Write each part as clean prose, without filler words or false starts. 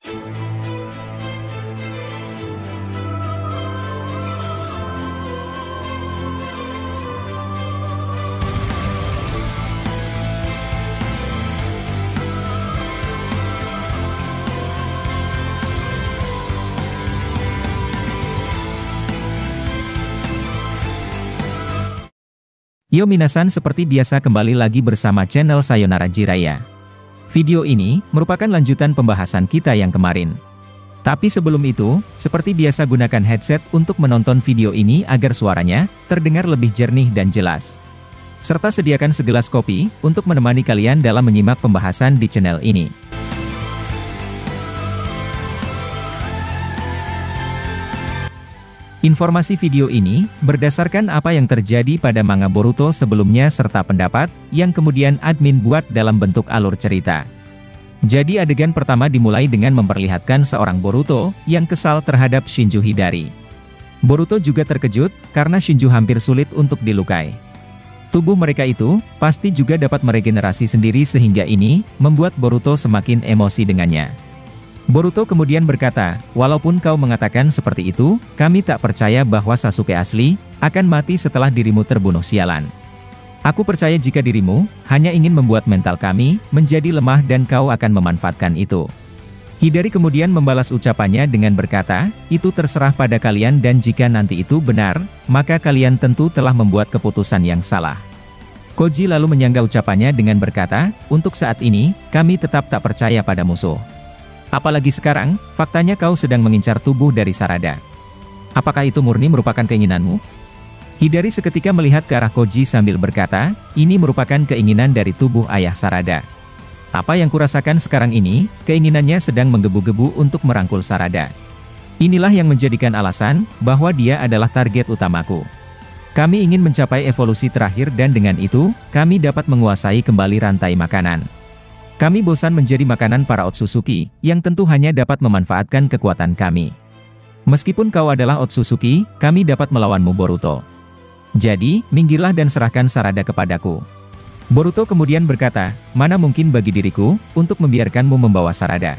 Yo minasan, seperti biasa kembali lagi bersama channel Sayonara Jiraiya. Video ini merupakan lanjutan pembahasan kita yang kemarin. Tapi sebelum itu, seperti biasa gunakan headset untuk menonton video ini agar suaranya terdengar lebih jernih dan jelas. Serta sediakan segelas kopi untuk menemani kalian dalam menyimak pembahasan di channel ini. Informasi video ini berdasarkan apa yang terjadi pada manga Boruto sebelumnya serta pendapat yang kemudian admin buat dalam bentuk alur cerita. Jadi adegan pertama dimulai dengan memperlihatkan seorang Boruto yang kesal terhadap Shinju Hidari. Boruto juga terkejut karena Shinju hampir sulit untuk dilukai. Tubuh mereka itu pasti juga dapat meregenerasi sendiri sehingga ini membuat Boruto semakin emosi dengannya. Boruto kemudian berkata, walaupun kau mengatakan seperti itu, kami tak percaya bahwa Sasuke asli akan mati setelah dirimu terbunuh sialan. Aku percaya jika dirimu hanya ingin membuat mental kami menjadi lemah dan kau akan memanfaatkan itu. Hidari kemudian membalas ucapannya dengan berkata, itu terserah pada kalian dan jika nanti itu benar, maka kalian tentu telah membuat keputusan yang salah. Koji lalu menyanggah ucapannya dengan berkata, untuk saat ini, kami tetap tak percaya pada musuh. Apalagi sekarang, faktanya kau sedang mengincar tubuh dari Sarada. Apakah itu murni merupakan keinginanmu? Hidari seketika melihat ke arah Koji sambil berkata, ini merupakan keinginan dari tubuh ayah Sarada. Apa yang kurasakan sekarang ini, keinginannya sedang menggebu-gebu untuk merangkul Sarada. Inilah yang menjadikan alasan bahwa dia adalah target utamaku. Kami ingin mencapai evolusi terakhir dan dengan itu, kami dapat menguasai kembali rantai makanan. Kami bosan menjadi makanan para Otsutsuki, yang tentu hanya dapat memanfaatkan kekuatan kami. Meskipun kau adalah Otsutsuki, kami dapat melawanmu Boruto. Jadi, minggirlah dan serahkan Sarada kepadaku. Boruto kemudian berkata, mana mungkin bagi diriku, untuk membiarkanmu membawa Sarada.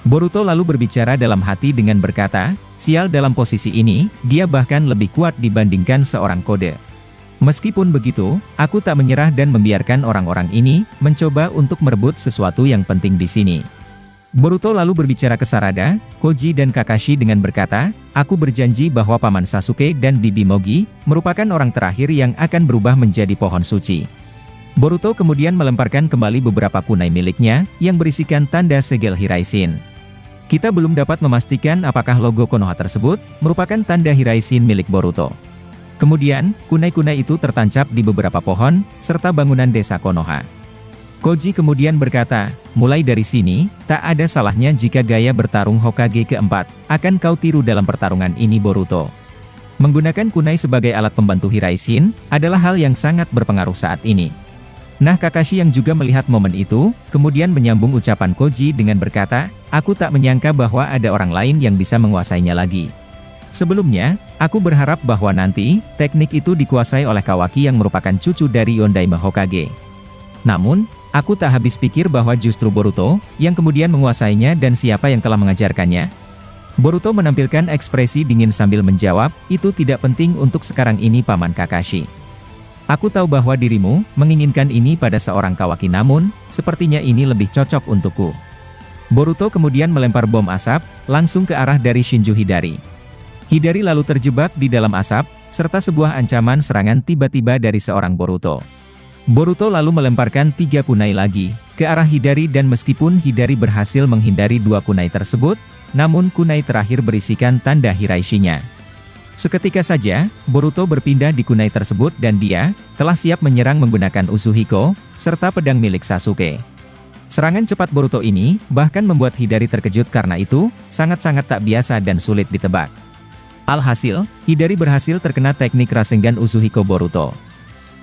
Boruto lalu berbicara dalam hati dengan berkata, sial dalam posisi ini, dia bahkan lebih kuat dibandingkan seorang kode. Meskipun begitu, aku tak menyerah dan membiarkan orang-orang ini mencoba untuk merebut sesuatu yang penting di sini. Boruto lalu berbicara ke Sarada, Koji dan Kakashi dengan berkata, aku berjanji bahwa Paman Sasuke dan Bibi Mogi merupakan orang terakhir yang akan berubah menjadi pohon suci. Boruto kemudian melemparkan kembali beberapa kunai miliknya yang berisikan tanda segel Hiraishin. Kita belum dapat memastikan apakah logo Konoha tersebut merupakan tanda Hiraishin milik Boruto. Kemudian, kunai-kunai itu tertancap di beberapa pohon, serta bangunan desa Konoha. Koji kemudian berkata, mulai dari sini, tak ada salahnya jika gaya bertarung Hokage keempat, akan kau tiru dalam pertarungan ini Boruto. Menggunakan kunai sebagai alat pembantu Hiraishin, adalah hal yang sangat berpengaruh saat ini. Nah Kakashi yang juga melihat momen itu, kemudian menyambung ucapan Koji dengan berkata, aku tak menyangka bahwa ada orang lain yang bisa menguasainya lagi. Sebelumnya, aku berharap bahwa nanti, teknik itu dikuasai oleh Kawaki yang merupakan cucu dari Yondaime Hokage. Namun, aku tak habis pikir bahwa justru Boruto, yang kemudian menguasainya dan siapa yang telah mengajarkannya. Boruto menampilkan ekspresi dingin sambil menjawab, itu tidak penting untuk sekarang ini Paman Kakashi. Aku tahu bahwa dirimu, menginginkan ini pada seorang Kawaki namun, sepertinya ini lebih cocok untukku. Boruto kemudian melempar bom asap, langsung ke arah dari Shinju Hidari. Hidari lalu terjebak di dalam asap, serta sebuah ancaman serangan tiba-tiba dari seorang Boruto. Boruto lalu melemparkan 3 kunai lagi, ke arah Hidari dan meskipun Hidari berhasil menghindari 2 kunai tersebut, namun kunai terakhir berisikan tanda Hiraishinya. Seketika saja, Boruto berpindah di kunai tersebut dan dia telah siap menyerang menggunakan Usuhiko, serta pedang milik Sasuke. Serangan cepat Boruto ini, bahkan membuat Hidari terkejut karena itu, sangat-sangat tak biasa dan sulit ditebak. Alhasil, Hidari berhasil terkena teknik Rasengan Usuhiko Boruto.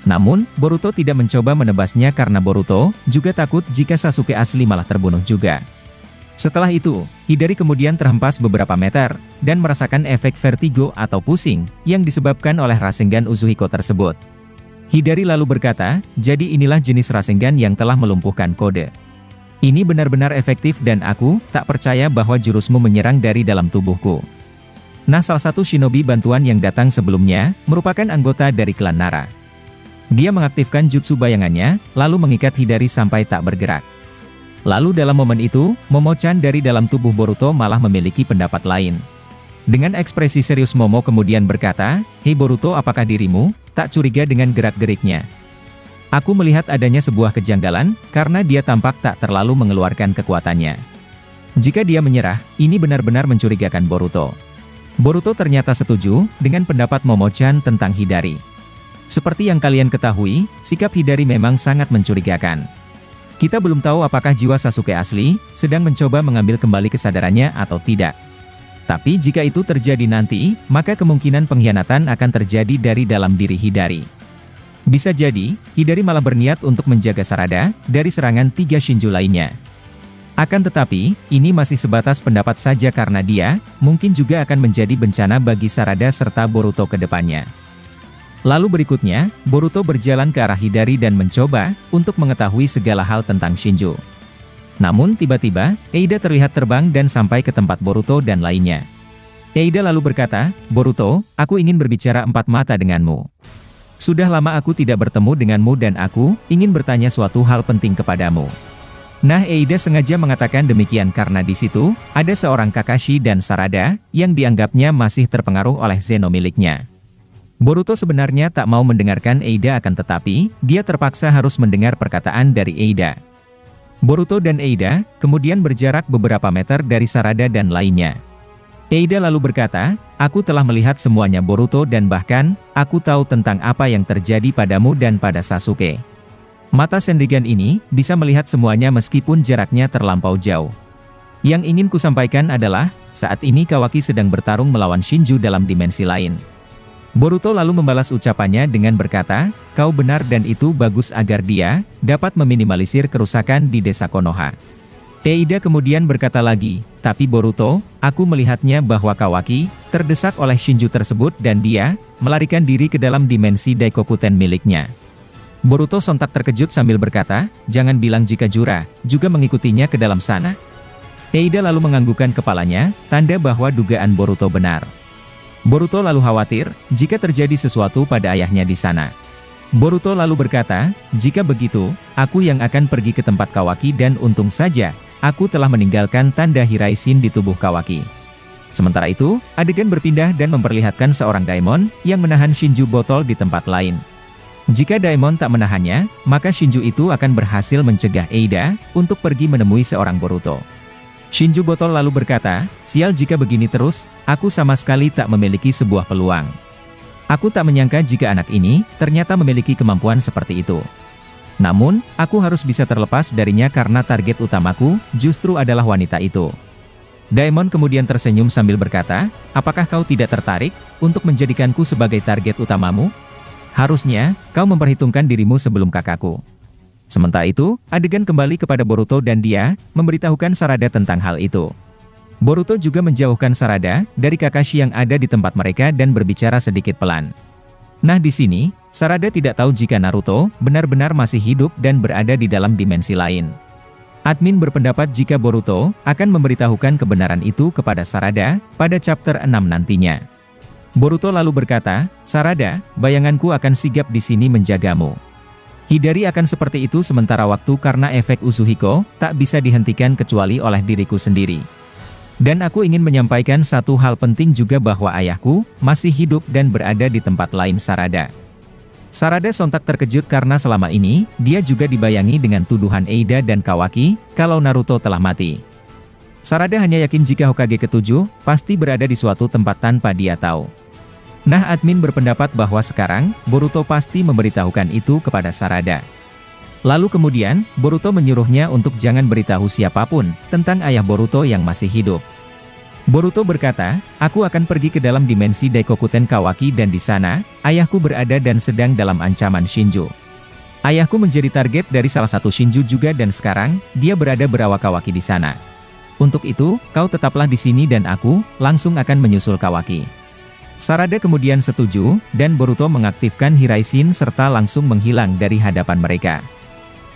Namun, Boruto tidak mencoba menebasnya karena Boruto juga takut jika Sasuke asli malah terbunuh juga. Setelah itu, Hidari kemudian terhempas beberapa meter, dan merasakan efek vertigo atau pusing, yang disebabkan oleh Rasengan Usuhiko tersebut. Hidari lalu berkata, jadi inilah jenis Rasengan yang telah melumpuhkan kode. Ini benar-benar efektif dan aku tak percaya bahwa jurusmu menyerang dari dalam tubuhku. Nah, salah satu shinobi bantuan yang datang sebelumnya, merupakan anggota dari klan Nara. Dia mengaktifkan jutsu bayangannya, lalu mengikat Hidari sampai tak bergerak. Lalu dalam momen itu, Momo-chan dari dalam tubuh Boruto malah memiliki pendapat lain. Dengan ekspresi serius Momo kemudian berkata, "Hei Boruto, apakah dirimu tak curiga dengan gerak-geriknya? Aku melihat adanya sebuah kejanggalan, karena dia tampak tak terlalu mengeluarkan kekuatannya. Jika dia menyerah, ini benar-benar mencurigakan Boruto." Boruto ternyata setuju dengan pendapat Momo-chan tentang Hidari. Seperti yang kalian ketahui, sikap Hidari memang sangat mencurigakan. Kita belum tahu apakah jiwa Sasuke asli sedang mencoba mengambil kembali kesadarannya atau tidak. Tapi jika itu terjadi nanti, maka kemungkinan pengkhianatan akan terjadi dari dalam diri Hidari. Bisa jadi, Hidari malah berniat untuk menjaga Sarada dari serangan 3 Shinju lainnya. Akan tetapi, ini masih sebatas pendapat saja karena dia mungkin juga akan menjadi bencana bagi Sarada serta Boruto ke depannya. Lalu berikutnya, Boruto berjalan ke arah Hidari dan mencoba untuk mengetahui segala hal tentang Shinju. Namun tiba-tiba, Eida terlihat terbang dan sampai ke tempat Boruto dan lainnya. Eida lalu berkata, "Boruto, aku ingin berbicara 4 mata denganmu. Sudah lama aku tidak bertemu denganmu dan aku ingin bertanya suatu hal penting kepadamu." Nah, Eida sengaja mengatakan demikian karena di situ ada seorang Kakashi dan Sarada yang dianggapnya masih terpengaruh oleh Zeno miliknya. Boruto sebenarnya tak mau mendengarkan Eida akan tetapi dia terpaksa harus mendengar perkataan dari Eida. Boruto dan Eida kemudian berjarak beberapa meter dari Sarada dan lainnya. Eida lalu berkata, "Aku telah melihat semuanya Boruto dan bahkan, aku tahu tentang apa yang terjadi padamu dan pada Sasuke. Mata Senrigan ini bisa melihat semuanya meskipun jaraknya terlampau jauh. Yang ingin kusampaikan adalah, saat ini Kawaki sedang bertarung melawan Shinju dalam dimensi lain." Boruto lalu membalas ucapannya dengan berkata, "Kau benar dan itu bagus agar dia dapat meminimalisir kerusakan di desa Konoha." Eida kemudian berkata lagi, "Tapi Boruto, aku melihatnya bahwa Kawaki terdesak oleh Shinju tersebut dan dia melarikan diri ke dalam dimensi Daikokuten miliknya." Boruto sontak terkejut sambil berkata, "Jangan bilang jika Jura juga mengikutinya ke dalam sana." Eida lalu menganggukkan kepalanya, tanda bahwa dugaan Boruto benar. Boruto lalu khawatir jika terjadi sesuatu pada ayahnya di sana. Boruto lalu berkata, "Jika begitu, aku yang akan pergi ke tempat Kawaki dan untung saja, aku telah meninggalkan tanda Hiraishin di tubuh Kawaki." Sementara itu, adegan berpindah dan memperlihatkan seorang Daimon yang menahan Shinju botol di tempat lain. Jika Daimon tak menahannya, maka Shinju itu akan berhasil mencegah Eida untuk pergi menemui seorang Boruto. Shinju botol lalu berkata, "Sial jika begini terus, aku sama sekali tak memiliki sebuah peluang. Aku tak menyangka jika anak ini ternyata memiliki kemampuan seperti itu. Namun, aku harus bisa terlepas darinya karena target utamaku justru adalah wanita itu." Daimon kemudian tersenyum sambil berkata, "Apakah kau tidak tertarik untuk menjadikanku sebagai target utamamu? Harusnya, kau memperhitungkan dirimu sebelum kakakku." Sementara itu, adegan kembali kepada Boruto dan dia memberitahukan Sarada tentang hal itu. Boruto juga menjauhkan Sarada dari Kakashi yang ada di tempat mereka dan berbicara sedikit pelan. Nah, di sini, Sarada tidak tahu jika Naruto benar-benar masih hidup dan berada di dalam dimensi lain. Admin berpendapat jika Boruto akan memberitahukan kebenaran itu kepada Sarada pada chapter 6 nantinya. Boruto lalu berkata, "Sarada, bayanganku akan sigap di sini menjagamu. Hidari akan seperti itu sementara waktu karena efek Uzuhiko tak bisa dihentikan kecuali oleh diriku sendiri. Dan aku ingin menyampaikan satu hal penting juga bahwa ayahku masih hidup dan berada di tempat lain." Sarada. Sarada sontak terkejut karena selama ini dia juga dibayangi dengan tuduhan Eida dan Kawaki kalau Naruto telah mati. Sarada hanya yakin jika Hokage ke-7 pasti berada di suatu tempat tanpa dia tahu. Nah, admin berpendapat bahwa sekarang, Boruto pasti memberitahukan itu kepada Sarada. Lalu kemudian, Boruto menyuruhnya untuk jangan beritahu siapapun tentang ayah Boruto yang masih hidup. Boruto berkata, "Aku akan pergi ke dalam dimensi Daikokuten Kawaki dan di sana, ayahku berada dan sedang dalam ancaman Shinju. Ayahku menjadi target dari salah satu Shinju juga dan sekarang, dia berada berawa Kawaki di sana. Untuk itu, kau tetaplah di sini dan aku langsung akan menyusul Kawaki." Sarada kemudian setuju, dan Boruto mengaktifkan Hiraishin serta langsung menghilang dari hadapan mereka.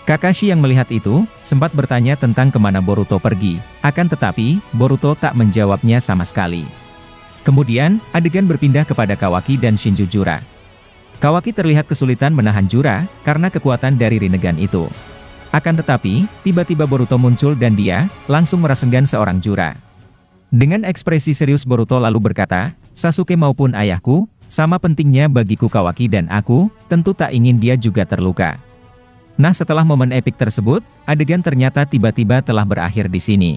Kakashi yang melihat itu, sempat bertanya tentang kemana Boruto pergi, akan tetapi, Boruto tak menjawabnya sama sekali. Kemudian, adegan berpindah kepada Kawaki dan Shinjujura. Kawaki terlihat kesulitan menahan Jura, karena kekuatan dari Rinnegan itu. Akan tetapi, tiba-tiba Boruto muncul dan dia, langsung merasenggan seorang Jura. Dengan ekspresi serius Boruto lalu berkata, Sasuke maupun ayahku, sama pentingnya bagiku Kawaki dan aku, tentu tak ingin dia juga terluka. Nah setelah momen epik tersebut, adegan ternyata tiba-tiba telah berakhir di sini.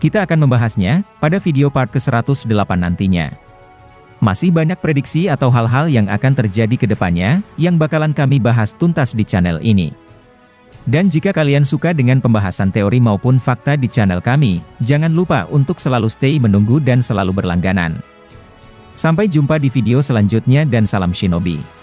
Kita akan membahasnya, pada video part ke-108 nantinya. Masih banyak prediksi atau hal-hal yang akan terjadi ke depannya, yang bakalan kami bahas tuntas di channel ini. Dan jika kalian suka dengan pembahasan teori maupun fakta di channel kami, jangan lupa untuk selalu stay menunggu dan selalu berlangganan. Sampai jumpa di video selanjutnya dan salam Shinobi.